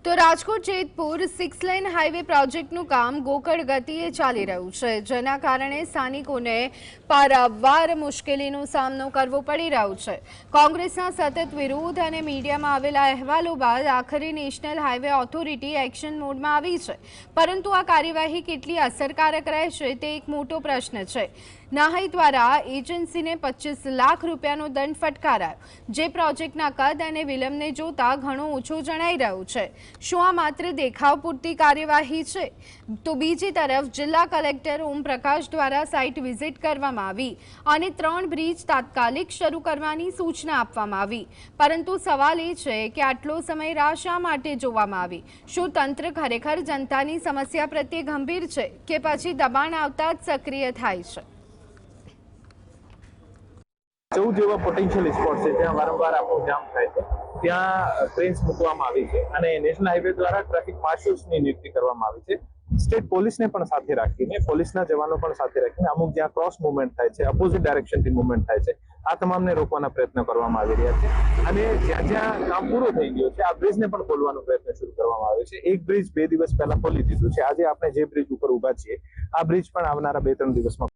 તો Rajkot Jetpur 6 lane highway પ્રોજેક્ટનું કામ ગોકળ ગતિએ ચાલી રહ્યું છે, જેના કારણે સ્થાનિકોને પારાવાર મુશ્કેલીનો સામનો કરવો પડી રહ્યો છે। કોંગ્રેસના સતત વિરોધ અને મીડિયામાં આવેલા અહેવાલો બાદ આખરે નેશનલ હાઈવે ઓથોરિટી એક્શન મોડમાં આવી છે, પરંતુ આ કાર્યવાહી કેટલી અસરકારક રહેશે તે એક મોટો પ્રશ્ન છે। નાહઈ દ્વારા એજન્સીને 25 લાખ રૂપિયાનો દંડ ફટકારાયો, જે પ્રોજેક્ટના કદ અને વિલંબને જોતા ઘણો ઓછો જણાઈ રહ્યો છે। શું આ માત્ર દેખાવ પૂરતી કાર્યવાહી છે? તો બીજી તરફ જિલ્લા કલેક્ટર ઓમ પ્રકાશ દ્વારા સાઇટ વિઝિટ કરવામાં આવી અને 3 બ્રિજ તાત્કાલિક શરૂ કરવાની સૂચના આપવામાં આવી, પરંતુ સવાલ એ છે કે આટલો સમય રાહ શા માટે જોવામાં આવી? શું તંત્ર ખરેખર જનતાની સમસ્યા પ્રત્યે ગંભીર છે કે પછી દબાણ આવતા જ સક્રિય થાય છે? 14 જેવા પોટેન્શિયલ સ્પોટ છે જ્યાં વારંવાર આપણું જામ થાય છે, ત્યાં ક્રેન્સ મૂકવામાં આવી છે અને નેશનલ હાઈવે દ્વારા ટ્રાફિક માર્શલ્સની નિયુક્તિ કરવામાં આવી છે। સ્ટેટ પોલીસને પણ સાથે રાખીને, પોલીસના જવાનો પણ સાથે રાખીને અમુક જ્યાં ક્રોસ મુવમેન્ટ થાય છે, અપોઝિટ ડાયરેક્શનથી મુવમેન્ટ થાય છે, આ તમામને રોકવાના પ્રયત્નો કરવામાં આવી રહ્યા છે અને જ્યાં જ્યાં કામ પૂરું થઈ ગયું છે આ બ્રિજને પણ ખોલવાનો પ્રયત્ન શરૂ કરવામાં આવ્યો છે। એક બ્રિજ 2 દિવસ પહેલા ખોલી દીધું છે, આજે આપણે જે બ્રિજ ઉપર ઉભા છીએ આ બ્રિજ પણ આવનારા 2-3 દિવસમાં